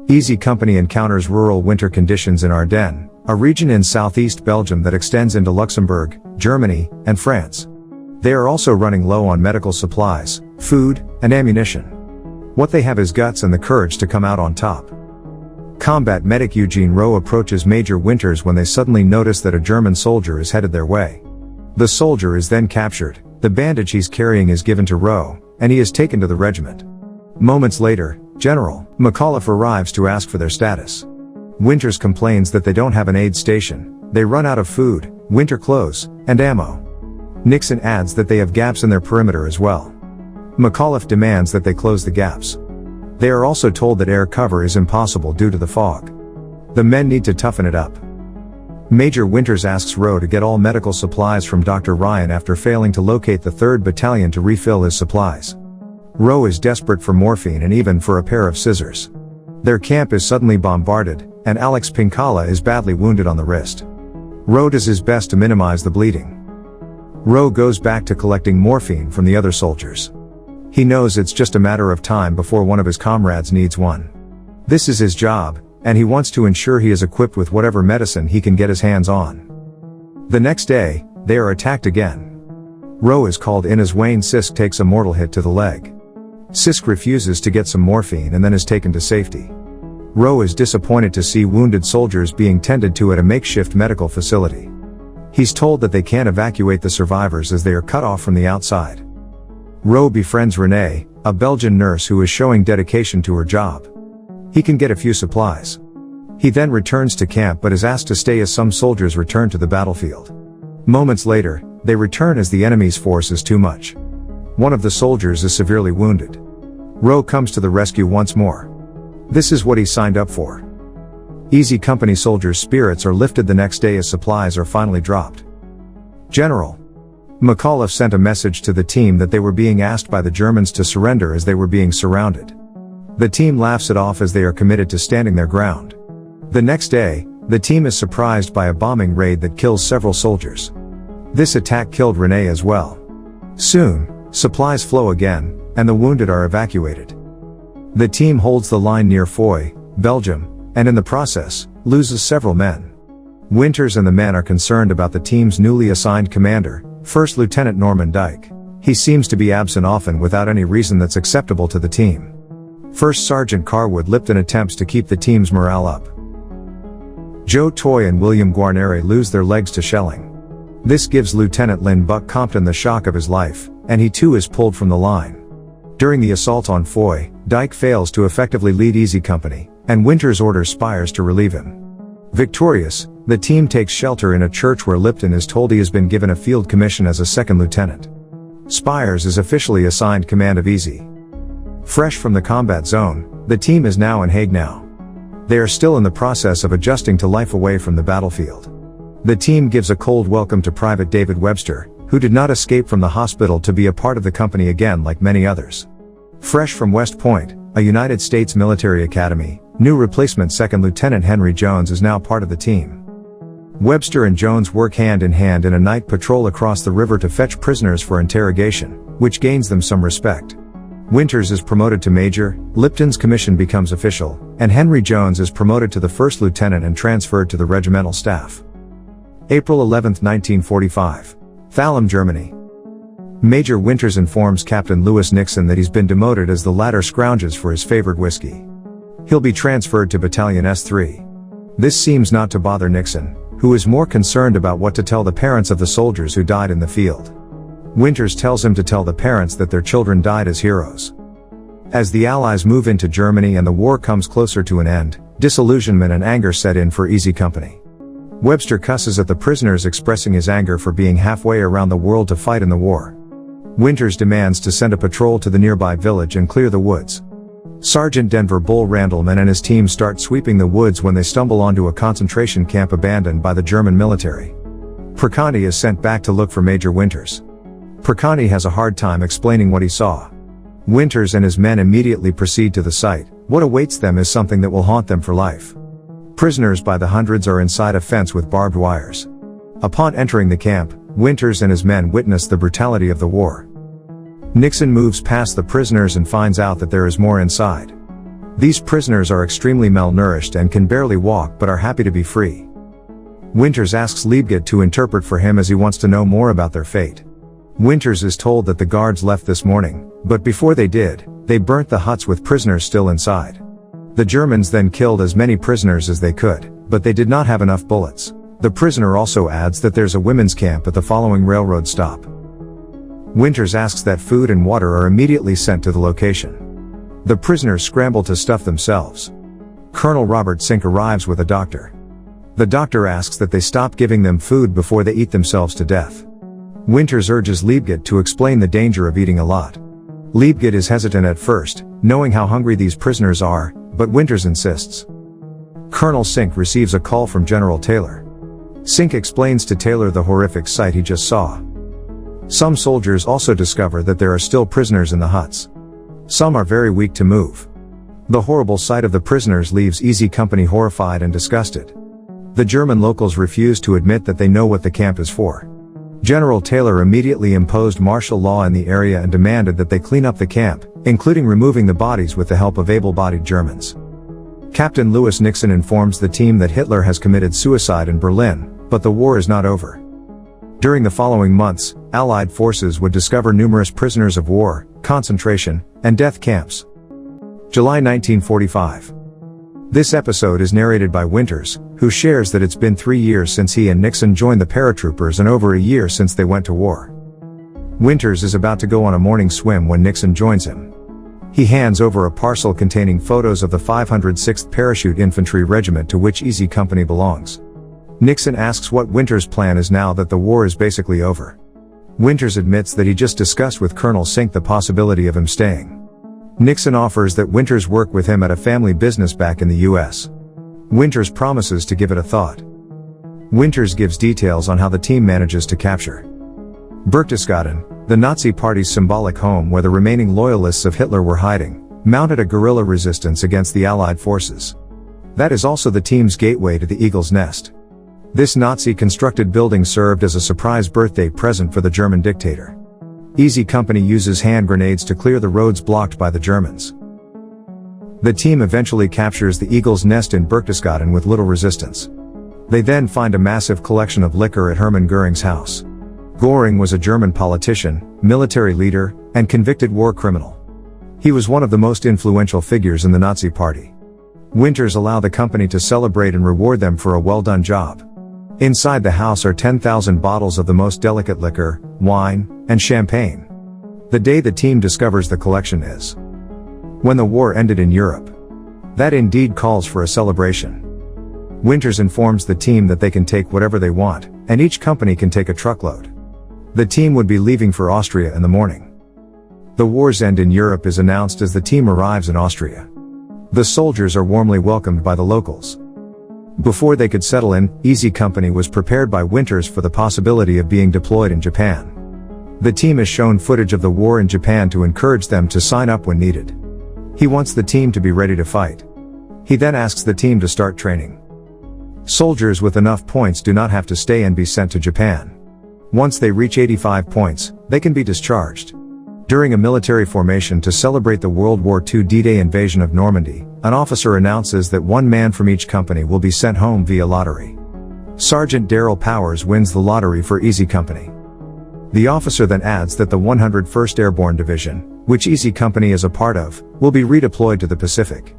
Easy Company encounters rural winter conditions in Ardennes, a region in southeast Belgium that extends into Luxembourg, Germany, and France. They are also running low on medical supplies, food, and ammunition. What they have is guts and the courage to come out on top. Combat medic Eugene Rowe approaches Major Winters when they suddenly notice that a German soldier is headed their way. The soldier is then captured, the bandage he's carrying is given to Rowe, and he is taken to the regiment. Moments later, General McAuliffe arrives to ask for their status. Winters complains that they don't have an aid station, they run out of food, winter clothes, and ammo. Nixon adds that they have gaps in their perimeter as well. McAuliffe demands that they close the gaps. They are also told that air cover is impossible due to the fog. The men need to toughen it up. Major Winters asks Rowe to get all medical supplies from Dr. Ryan after failing to locate the 3rd Battalion to refill his supplies. Rowe is desperate for morphine and even for a pair of scissors. Their camp is suddenly bombarded, and Alex Pincala is badly wounded on the wrist. Rowe does his best to minimize the bleeding. Rowe goes back to collecting morphine from the other soldiers. He knows it's just a matter of time before one of his comrades needs one. This is his job, and he wants to ensure he is equipped with whatever medicine he can get his hands on. The next day, they are attacked again. Rowe is called in as Wayne Sisk takes a mortal hit to the leg. Sisk refuses to get some morphine and then is taken to safety. Rowe is disappointed to see wounded soldiers being tended to at a makeshift medical facility. He's told that they can't evacuate the survivors as they are cut off from the outside. Rowe befriends Renee, a Belgian nurse who is showing dedication to her job. He can get a few supplies. He then returns to camp but is asked to stay as some soldiers return to the battlefield. Moments later, they return as the enemy's force is too much. One of the soldiers is severely wounded. Rowe comes to the rescue once more. This is what he signed up for. Easy Company soldiers' spirits are lifted the next day as supplies are finally dropped. General McAuliffe sent a message to the team that they were being asked by the Germans to surrender as they were being surrounded. The team laughs it off as they are committed to standing their ground. The next day, the team is surprised by a bombing raid that kills several soldiers. This attack killed Renee as well. Soon, supplies flow again, and the wounded are evacuated. The team holds the line near Foy, Belgium, and in the process, loses several men. Winters and the men are concerned about the team's newly assigned commander, First Lieutenant Norman Dyke. He seems to be absent often without any reason that's acceptable to the team. First Sergeant Carwood Lipton attempts to keep the team's morale up. Joe Toy and William Guarneri lose their legs to shelling. This gives Lieutenant Lynn Buck Compton the shock of his life, and he too is pulled from the line. During the assault on Foy, Dyke fails to effectively lead Easy Company, and Winters orders Spires to relieve him. Victorious, the team takes shelter in a church where Lipton is told he has been given a field commission as a second lieutenant. Spires is officially assigned command of Easy. Fresh from the combat zone, the team is now in Haguenau. They are still in the process of adjusting to life away from the battlefield. The team gives a cold welcome to Private David Webster, who did not escape from the hospital to be a part of the company again like many others. Fresh from West Point, a United States military academy, new replacement Second Lieutenant Henry Jones is now part of the team. Webster and Jones work hand in hand in a night patrol across the river to fetch prisoners for interrogation, which gains them some respect. Winters is promoted to major, Lipton's commission becomes official, and Henry Jones is promoted to the first lieutenant and transferred to the regimental staff. April 11, 1945. Thalheim, Germany. Major Winters informs Captain Lewis Nixon that he's been demoted as the latter scrounges for his favored whiskey. He'll be transferred to Battalion S3. This seems not to bother Nixon, who is more concerned about what to tell the parents of the soldiers who died in the field. Winters tells him to tell the parents that their children died as heroes. As the Allies move into Germany and the war comes closer to an end, disillusionment and anger set in for Easy Company. Webster cusses at the prisoners, expressing his anger for being halfway around the world to fight in the war. Winters demands to send a patrol to the nearby village and clear the woods. Sergeant Denver Bull Randleman and his team start sweeping the woods when they stumble onto a concentration camp abandoned by the German military. Perconti is sent back to look for Major Winters. Perconti has a hard time explaining what he saw. Winters and his men immediately proceed to the site. What awaits them is something that will haunt them for life. Prisoners by the hundreds are inside a fence with barbed wires. Upon entering the camp, Winters and his men witness the brutality of the war. Nixon moves past the prisoners and finds out that there is more inside. These prisoners are extremely malnourished and can barely walk but are happy to be free. Winters asks Liebget to interpret for him as he wants to know more about their fate. Winters is told that the guards left this morning, but before they did, they burnt the huts with prisoners still inside. The Germans then killed as many prisoners as they could, but they did not have enough bullets. The prisoner also adds that there's a women's camp at the following railroad stop. Winters asks that food and water are immediately sent to the location. The prisoners scramble to stuff themselves. Colonel Robert Sink arrives with a doctor. The doctor asks that they stop giving them food before they eat themselves to death. Winters urges Liebget to explain the danger of eating a lot. Liebget is hesitant at first, knowing how hungry these prisoners are, but Winters insists. Colonel Sink receives a call from General Taylor. Sink explains to Taylor the horrific sight he just saw. Some soldiers also discover that there are still prisoners in the huts. Some are very weak to move. The horrible sight of the prisoners leaves Easy Company horrified and disgusted. The German locals refuse to admit that they know what the camp is for. General Taylor immediately imposed martial law in the area and demanded that they clean up the camp, including removing the bodies with the help of able-bodied Germans. Captain Lewis Nixon informs the team that Hitler has committed suicide in Berlin, but the war is not over. During the following months, Allied forces would discover numerous prisoners of war, concentration, and death camps. July 1945. This episode is narrated by Winters, who shares that it's been 3 years since he and Nixon joined the paratroopers and over a year since they went to war. Winters is about to go on a morning swim when Nixon joins him. He hands over a parcel containing photos of the 506th Parachute Infantry Regiment to which Easy Company belongs. Nixon asks what Winters' plan is now that the war is basically over. Winters admits that he just discussed with Colonel Sink the possibility of him staying. Nixon offers that Winters work with him at a family business back in the US. Winters promises to give it a thought. Winters gives details on how the team manages to capture Berchtesgaden, the Nazi Party's symbolic home where the remaining loyalists of Hitler were hiding, mounted a guerrilla resistance against the Allied forces. That is also the team's gateway to the Eagle's Nest. This Nazi-constructed building served as a surprise birthday present for the German dictator. Easy Company uses hand grenades to clear the roads blocked by the Germans. The team eventually captures the Eagle's Nest in Berchtesgaden with little resistance. They then find a massive collection of liquor at Hermann Göring's house. Göring was a German politician, military leader, and convicted war criminal. He was one of the most influential figures in the Nazi Party. Winters allow the company to celebrate and reward them for a well-done job. Inside the house are 10,000 bottles of the most delicate liquor, wine, and champagne. The day the team discovers the collection is when the war ended in Europe. That indeed calls for a celebration. Winters informs the team that they can take whatever they want, and each company can take a truckload. The team would be leaving for Austria in the morning. The war's end in Europe is announced as the team arrives in Austria. The soldiers are warmly welcomed by the locals. Before they could settle in, Easy Company was prepared by Winters for the possibility of being deployed in Japan. The team is shown footage of the war in Japan to encourage them to sign up when needed. He wants the team to be ready to fight. He then asks the team to start training. Soldiers with enough points do not have to stay and be sent to Japan. Once they reach 85 points, they can be discharged. During a military formation to celebrate the World War II D-Day invasion of Normandy, an officer announces that one man from each company will be sent home via lottery. Sergeant Darrell Powers wins the lottery for Easy Company. The officer then adds that the 101st Airborne Division, which Easy Company is a part of, will be redeployed to the Pacific.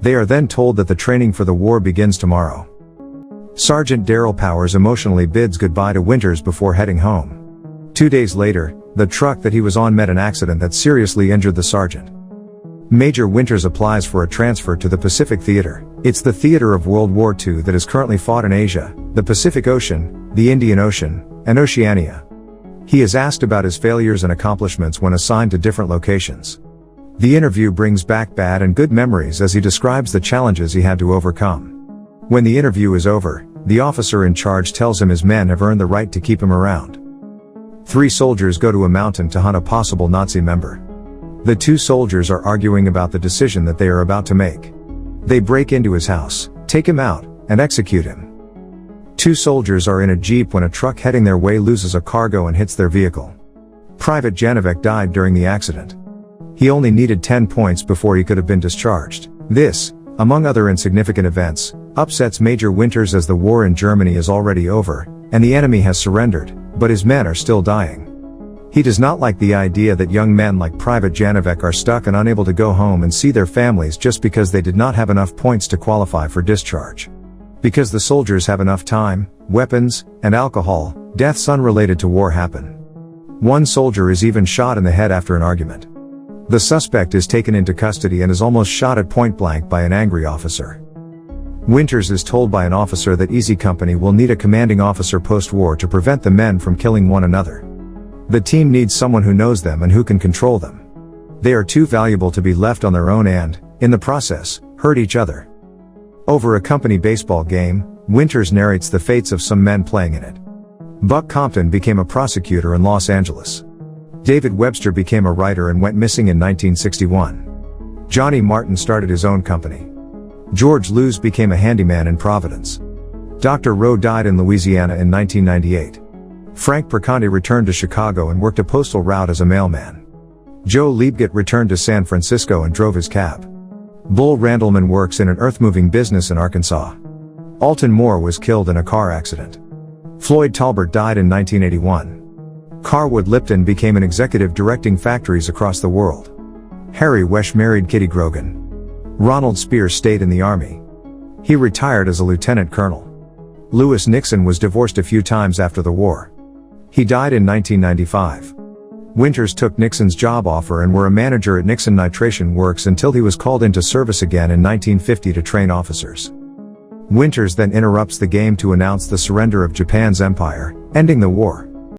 They are then told that the training for the war begins tomorrow. Sergeant Darrell Powers emotionally bids goodbye to Winters before heading home. 2 days later, the truck that he was on met an accident that seriously injured the sergeant. Major Winters applies for a transfer to the Pacific Theater. It's the theater of World War II that is currently fought in Asia, the Pacific Ocean, the Indian Ocean, and Oceania. He is asked about his failures and accomplishments when assigned to different locations. The interview brings back bad and good memories as he describes the challenges he had to overcome. When the interview is over, the officer in charge tells him his men have earned the right to keep him around. 3 soldiers go to a mountain to hunt a possible Nazi member. The 2 soldiers are arguing about the decision that they are about to make. They break into his house, take him out, and execute him. 2 soldiers are in a jeep when a truck heading their way loses a cargo and hits their vehicle. Private Janovec died during the accident. He only needed 10 points before he could have been discharged. This, among other insignificant events, upsets Major Winters as the war in Germany is already over, and the enemy has surrendered, but his men are still dying. He does not like the idea that young men like Private Janovec are stuck and unable to go home and see their families just because they did not have enough points to qualify for discharge. Because the soldiers have enough time, weapons, and alcohol, deaths unrelated to war happen. One soldier is even shot in the head after an argument. The suspect is taken into custody and is almost shot at point blank by an angry officer. Winters is told by an officer that Easy Company will need a commanding officer post-war to prevent the men from killing one another. The team needs someone who knows them and who can control them. They are too valuable to be left on their own and, in the process, hurt each other. Over a company baseball game, Winters narrates the fates of some men playing in it. Buck Compton became a prosecutor in Los Angeles. David Webster became a writer and went missing in 1961. Johnny Martin started his own company. George Lewes became a handyman in Providence. Dr. Rowe died in Louisiana in 1998. Frank Perconti returned to Chicago and worked a postal route as a mailman. Joe Liebgett returned to San Francisco and drove his cab. Bull Randleman works in an earth-moving business in Arkansas. Alton Moore was killed in a car accident. Floyd Talbert died in 1981. Carwood Lipton became an executive directing factories across the world. Harry Wesch married Kitty Grogan. Ronald Spears stayed in the Army. He retired as a lieutenant colonel. Lewis Nixon was divorced a few times after the war. He died in 1995. Winters took Nixon's job offer and were a manager at Nixon Nitration Works until he was called into service again in 1950 to train officers. Winters then interrupts the game to announce the surrender of Japan's empire, ending the war.